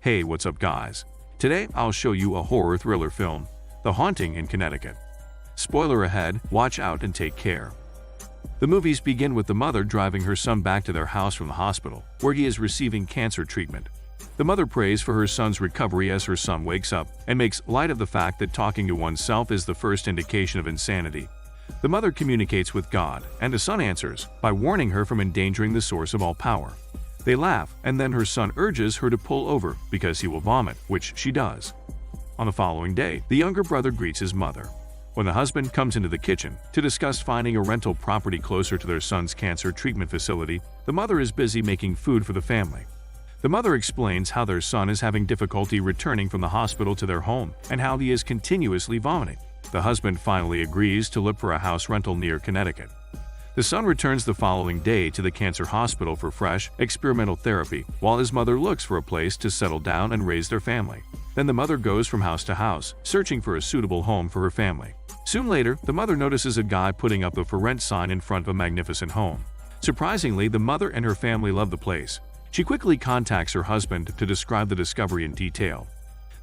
Hey, what's up guys? Today I'll show you a horror thriller film, The Haunting in Connecticut. Spoiler ahead, watch out and take care. The movies begin with the mother driving her son back to their house from the hospital, where he is receiving cancer treatment. The mother prays for her son's recovery as her son wakes up and makes light of the fact that talking to oneself is the first indication of insanity. The mother communicates with God, and the son answers by warning her from endangering the source of all power. They laugh, and then her son urges her to pull over because he will vomit, which she does. On the following day, the younger brother greets his mother. When the husband comes into the kitchen to discuss finding a rental property closer to their son's cancer treatment facility, the mother is busy making food for the family. The mother explains how their son is having difficulty returning from the hospital to their home and how he is continuously vomiting. The husband finally agrees to look for a house rental near Connecticut. The son returns the following day to the cancer hospital for fresh, experimental therapy, while his mother looks for a place to settle down and raise their family. Then the mother goes from house to house, searching for a suitable home for her family. Soon later, the mother notices a guy putting up a for rent sign in front of a magnificent home. Surprisingly, the mother and her family love the place. She quickly contacts her husband to describe the discovery in detail.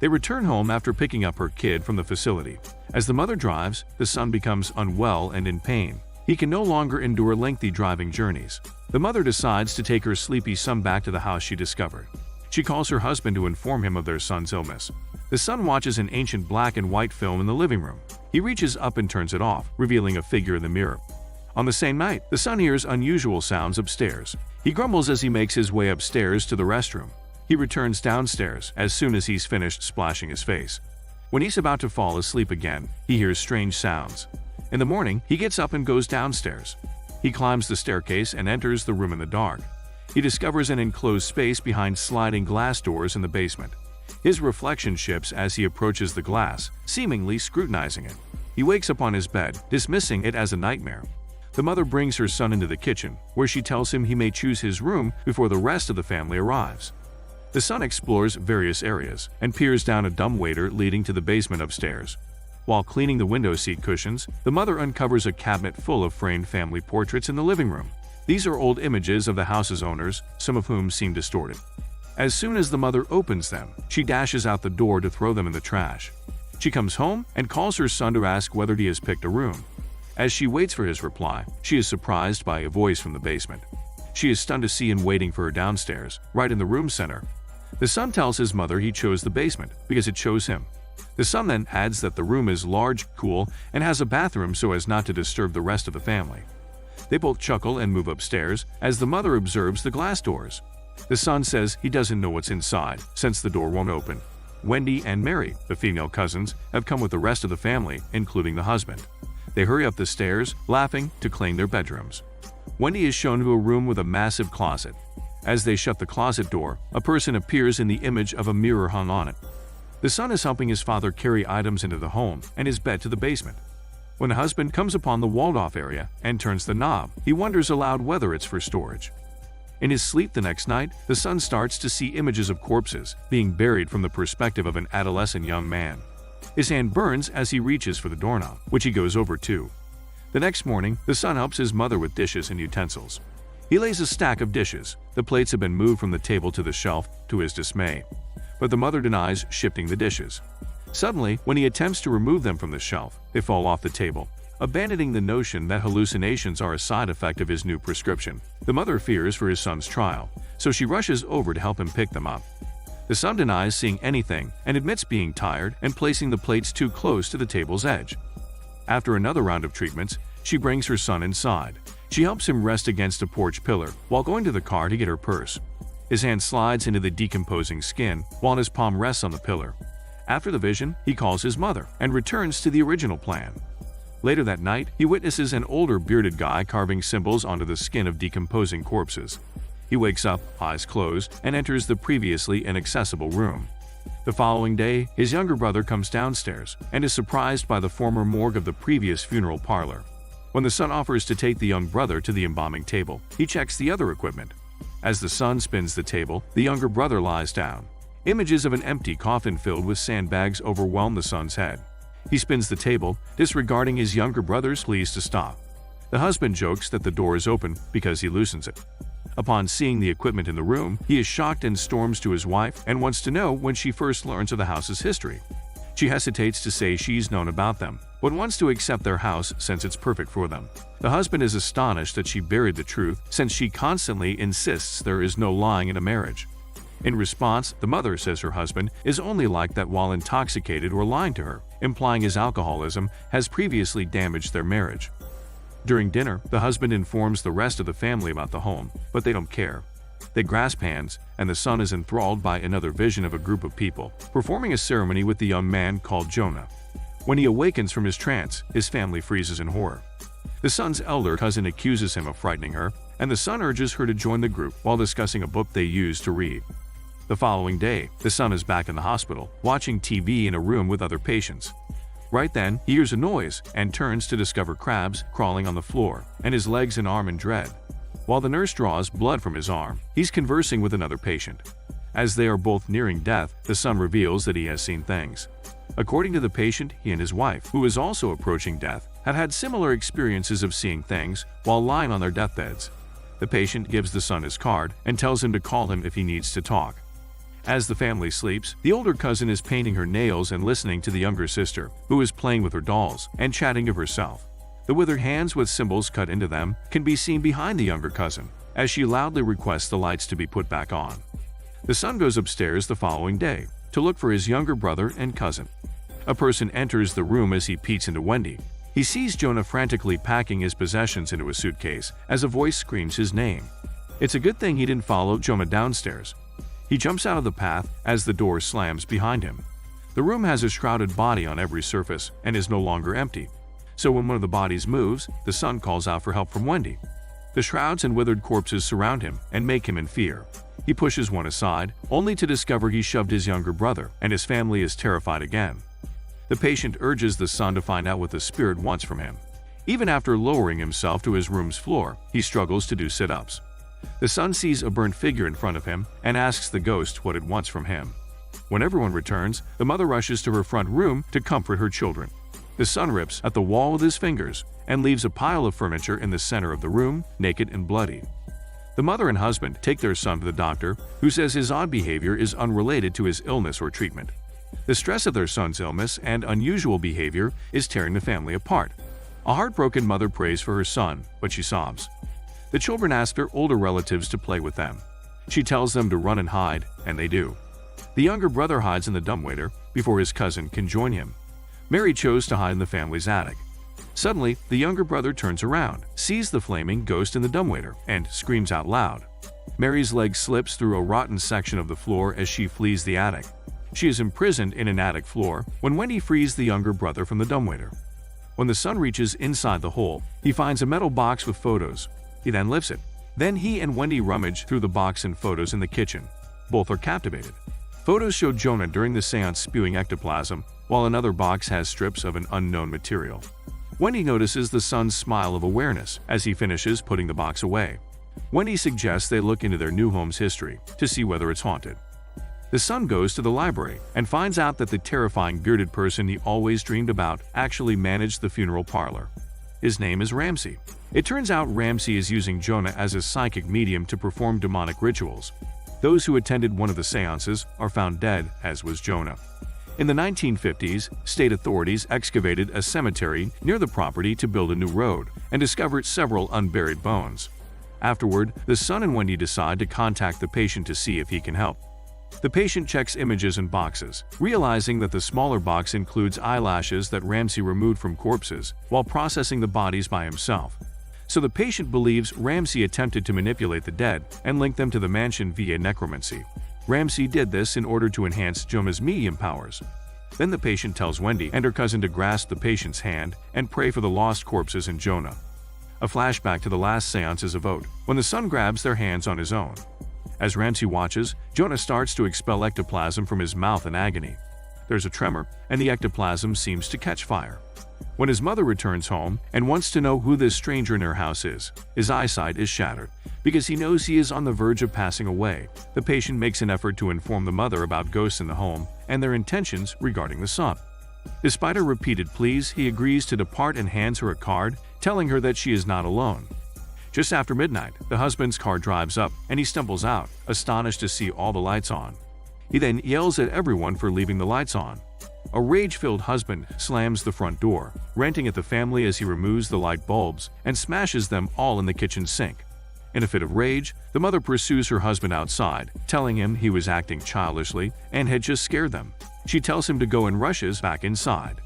They return home after picking up her kid from the facility. As the mother drives, the son becomes unwell and in pain. He can no longer endure lengthy driving journeys. The mother decides to take her sleepy son back to the house she discovered. She calls her husband to inform him of their son's illness. The son watches an ancient black and white film in the living room. He reaches up and turns it off, revealing a figure in the mirror. On the same night, the son hears unusual sounds upstairs. He grumbles as he makes his way upstairs to the restroom. He returns downstairs as soon as he's finished splashing his face. When he's about to fall asleep again, he hears strange sounds. In the morning, he gets up and goes downstairs. He climbs the staircase and enters the room in the dark. He discovers an enclosed space behind sliding glass doors in the basement. His reflection shifts as he approaches the glass, seemingly scrutinizing it. He wakes up on his bed, dismissing it as a nightmare. The mother brings her son into the kitchen, where she tells him he may choose his room before the rest of the family arrives. The son explores various areas and peers down a dumbwaiter leading to the basement upstairs. While cleaning the window seat cushions, the mother uncovers a cabinet full of framed family portraits in the living room. These are old images of the house's owners, some of whom seem distorted. As soon as the mother opens them, she dashes out the door to throw them in the trash. She comes home and calls her son to ask whether he has picked a room. As she waits for his reply, she is surprised by a voice from the basement. She is stunned to see him waiting for her downstairs, right in the room center. The son tells his mother he chose the basement because it chose him. The son then adds that the room is large, cool, and has a bathroom so as not to disturb the rest of the family. They both chuckle and move upstairs as the mother observes the glass doors. The son says he doesn't know what's inside since the door won't open. Wendy and Mary, the female cousins, have come with the rest of the family, including the husband. They hurry up the stairs, laughing, to claim their bedrooms. Wendy is shown to a room with a massive closet. As they shut the closet door, a person appears in the image of a mirror hung on it. The son is helping his father carry items into the home and his bed to the basement. When the husband comes upon the walled-off area and turns the knob, he wonders aloud whether it's for storage. In his sleep the next night, the son starts to see images of corpses being buried from the perspective of an adolescent young man. His hand burns as he reaches for the doorknob, which he goes over to. The next morning, the son helps his mother with dishes and utensils. He lays a stack of dishes. The plates have been moved from the table to the shelf, to his dismay. But the mother denies shifting the dishes. Suddenly, when he attempts to remove them from the shelf, they fall off the table, abandoning the notion that hallucinations are a side effect of his new prescription. The mother fears for his son's trial, so she rushes over to help him pick them up. The son denies seeing anything and admits being tired and placing the plates too close to the table's edge. After another round of treatments, she brings her son inside. She helps him rest against a porch pillar while going to the car to get her purse. His hand slides into the decomposing skin while his palm rests on the pillar. After the vision, he calls his mother and returns to the original plan. Later that night, he witnesses an older bearded guy carving symbols onto the skin of decomposing corpses. He wakes up, eyes closed, and enters the previously inaccessible room. The following day, his younger brother comes downstairs and is surprised by the former morgue of the previous funeral parlor. When the son offers to take the young brother to the embalming table, he checks the other equipment. As the son spins the table, the younger brother lies down. Images of an empty coffin filled with sandbags overwhelm the son's head. He spins the table, disregarding his younger brother's pleas to stop. The husband jokes that the door is open because he loosens it. Upon seeing the equipment in the room, he is shocked and storms to his wife and wants to know when she first learns of the house's history. She hesitates to say she's known about them, but wants to accept their house since it's perfect for them. The husband is astonished that she buried the truth since she constantly insists there is no lying in a marriage. In response, the mother says her husband is only like that while intoxicated or lying to her, implying his alcoholism has previously damaged their marriage. During dinner, the husband informs the rest of the family about the home, but they don't care. They grasp hands, and the son is enthralled by another vision of a group of people, performing a ceremony with the young man called Jonah. When he awakens from his trance, his family freezes in horror. The son's elder cousin accuses him of frightening her, and the son urges her to join the group while discussing a book they use to read. The following day, the son is back in the hospital, watching TV in a room with other patients. Right then, he hears a noise and turns to discover crabs crawling on the floor, and his legs and arm in dread. While the nurse draws blood from his arm, he's conversing with another patient. As they are both nearing death, the son reveals that he has seen things. According to the patient, he and his wife, who is also approaching death, have had similar experiences of seeing things while lying on their deathbeds. The patient gives the son his card and tells him to call him if he needs to talk. As the family sleeps, the older cousin is painting her nails and listening to the younger sister, who is playing with her dolls and chatting of herself. The withered hands with symbols cut into them can be seen behind the younger cousin, as she loudly requests the lights to be put back on. The son goes upstairs the following day to look for his younger brother and cousin. A person enters the room as he peeks into Wendy. He sees Jonah frantically packing his possessions into a suitcase as a voice screams his name. It's a good thing he didn't follow Jonah downstairs. He jumps out of the path as the door slams behind him. The room has a shrouded body on every surface and is no longer empty. So when one of the bodies moves, the son calls out for help from Wendy. The shrouds and withered corpses surround him and make him in fear. He pushes one aside, only to discover he shoved his younger brother, and his family is terrified again. The patient urges the son to find out what the spirit wants from him. Even after lowering himself to his room's floor, he struggles to do sit-ups. The son sees a burnt figure in front of him and asks the ghost what it wants from him. When everyone returns, the mother rushes to her front room to comfort her children. The son rips at the wall with his fingers and leaves a pile of furniture in the center of the room, naked and bloody. The mother and husband take their son to the doctor, who says his odd behavior is unrelated to his illness or treatment. The stress of their son's illness and unusual behavior is tearing the family apart. A heartbroken mother prays for her son, but she sobs. The children ask their older relatives to play with them. She tells them to run and hide, and they do. The younger brother hides in the dumbwaiter before his cousin can join him. Mary chose to hide in the family's attic. Suddenly, the younger brother turns around, sees the flaming ghost in the dumbwaiter, and screams out loud. Mary's leg slips through a rotten section of the floor as she flees the attic. She is imprisoned in an attic floor when Wendy frees the younger brother from the dumbwaiter. When the son reaches inside the hole, he finds a metal box with photos. He then lifts it. Then he and Wendy rummage through the box and photos in the kitchen. Both are captivated. Photos show Jonah during the seance spewing ectoplasm, while another box has strips of an unknown material. Wendy notices the son's smile of awareness as he finishes putting the box away. Wendy suggests they look into their new home's history to see whether it's haunted. The son goes to the library and finds out that the terrifying bearded person he always dreamed about actually managed the funeral parlor. His name is Ramsey. It turns out Ramsey is using Jonah as a psychic medium to perform demonic rituals. Those who attended one of the seances are found dead, as was Jonah. In the 1950s, state authorities excavated a cemetery near the property to build a new road and discovered several unburied bones. Afterward, the son and Wendy decide to contact the patient to see if he can help. The patient checks images in boxes, realizing that the smaller box includes eyelashes that Ramsey removed from corpses while processing the bodies by himself. So the patient believes Ramsey attempted to manipulate the dead and link them to the mansion via necromancy. Ramsey did this in order to enhance Jonah's medium powers. Then the patient tells Wendy and her cousin to grasp the patient's hand and pray for the lost corpses in Jonah. A flashback to the last seance is evoked when the son grabs their hands on his own. As Ramsey watches, Jonah starts to expel ectoplasm from his mouth in agony. There's a tremor, and the ectoplasm seems to catch fire. When his mother returns home and wants to know who this stranger in her house is, his eyesight is shattered. Because he knows he is on the verge of passing away, the patient makes an effort to inform the mother about ghosts in the home and their intentions regarding the son. Despite her repeated pleas, he agrees to depart and hands her a card telling her that she is not alone. Just after midnight, the husband's car drives up and he stumbles out, astonished to see all the lights on. He then yells at everyone for leaving the lights on. A rage-filled husband slams the front door, ranting at the family as he removes the light bulbs and smashes them all in the kitchen sink. In a fit of rage, the mother pursues her husband outside, telling him he was acting childishly and had just scared them. She tells him to go and rushes back inside.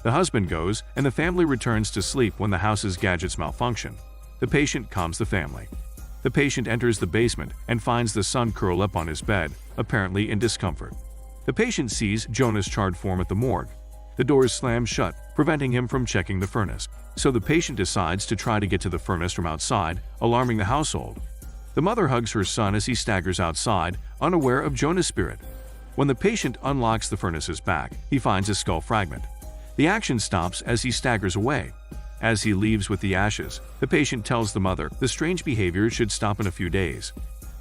The husband goes, and the family returns to sleep when the house's gadgets malfunction. The patient calms the family. The patient enters the basement and finds the son curled up on his bed, apparently in discomfort. The patient sees Jonah's charred form at the morgue. The doors slam shut, preventing him from checking the furnace. So the patient decides to try to get to the furnace from outside, alarming the household. The mother hugs her son as he staggers outside, unaware of Jonah's spirit. When the patient unlocks the furnace's back, he finds a skull fragment. The action stops as he staggers away. As he leaves with the ashes, the patient tells the mother the strange behavior should stop in a few days.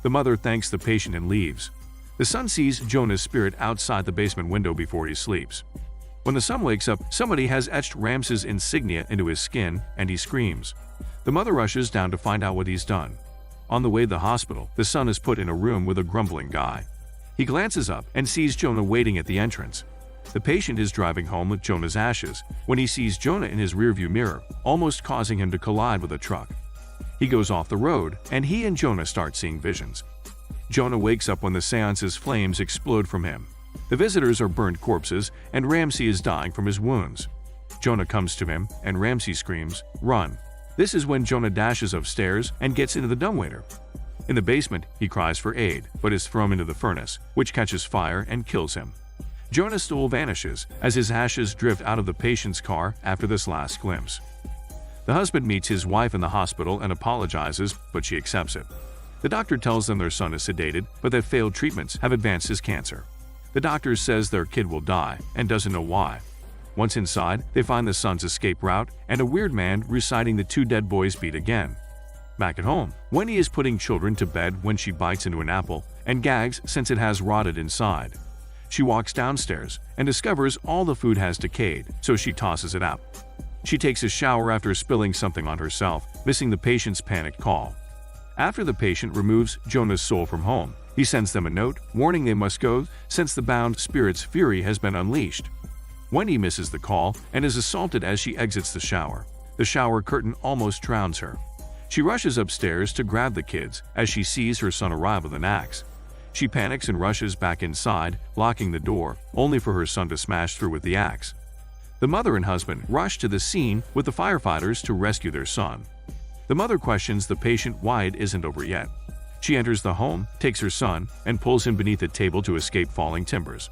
The mother thanks the patient and leaves. The son sees Jonah's spirit outside the basement window before he sleeps. When the son wakes up, somebody has etched Ramses' insignia into his skin, and he screams. The mother rushes down to find out what he's done. On the way to the hospital, the son is put in a room with a grumbling guy. He glances up and sees Jonah waiting at the entrance. The patient is driving home with Jonah's ashes when he sees Jonah in his rearview mirror, almost causing him to collide with a truck. He goes off the road, and he and Jonah start seeing visions. Jonah wakes up when the seance's flames explode from him. The visitors are burned corpses, and Ramses is dying from his wounds. Jonah comes to him, and Ramses screams, "Run!" This is when Jonah dashes upstairs and gets into the dumbwaiter. In the basement, he cries for aid, but is thrown into the furnace, which catches fire and kills him. Jonah's soul vanishes as his ashes drift out of the patient's car after this last glimpse. The husband meets his wife in the hospital and apologizes, but she accepts it. The doctor tells them their son is sedated, but that failed treatments have advanced his cancer. The doctor says their kid will die and doesn't know why. Once inside, they find the son's escape route and a weird man reciting the two dead boys beat again. Back at home, Wendy is putting children to bed when she bites into an apple and gags since it has rotted inside. She walks downstairs and discovers all the food has decayed, so she tosses it out. She takes a shower after spilling something on herself, missing the patient's panicked call. After the patient removes Jonah's soul from home, he sends them a note warning they must go since the bound spirit's fury has been unleashed. Wendy misses the call and is assaulted as she exits the shower. The shower curtain almost drowns her. She rushes upstairs to grab the kids as she sees her son arrive with an axe. She panics and rushes back inside, locking the door, only for her son to smash through with the axe. The mother and husband rush to the scene with the firefighters to rescue their son. The mother questions the patient why it isn't over yet. She enters the home, takes her son, and pulls him beneath a table to escape falling timbers.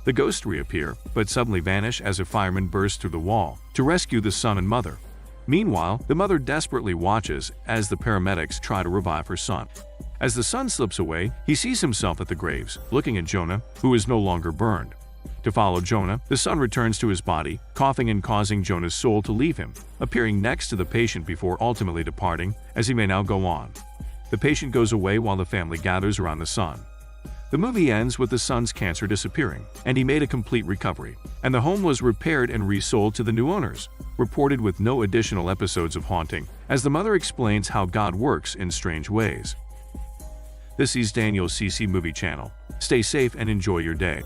The ghosts reappear, but suddenly vanish as a fireman bursts through the wall to rescue the son and mother. Meanwhile, the mother desperately watches as the paramedics try to revive her son. As the son slips away, he sees himself at the graves, looking at Jonah, who is no longer burned. To follow Jonah, the son returns to his body, coughing and causing Jonah's soul to leave him, appearing next to the patient before ultimately departing, as he may now go on. The patient goes away while the family gathers around the son. The movie ends with the son's cancer disappearing, and he made a complete recovery, and the home was repaired and resold to the new owners, reported with no additional episodes of haunting, as the mother explains how God works in strange ways. This is Daniel CC Movie Channel. Stay safe and enjoy your day.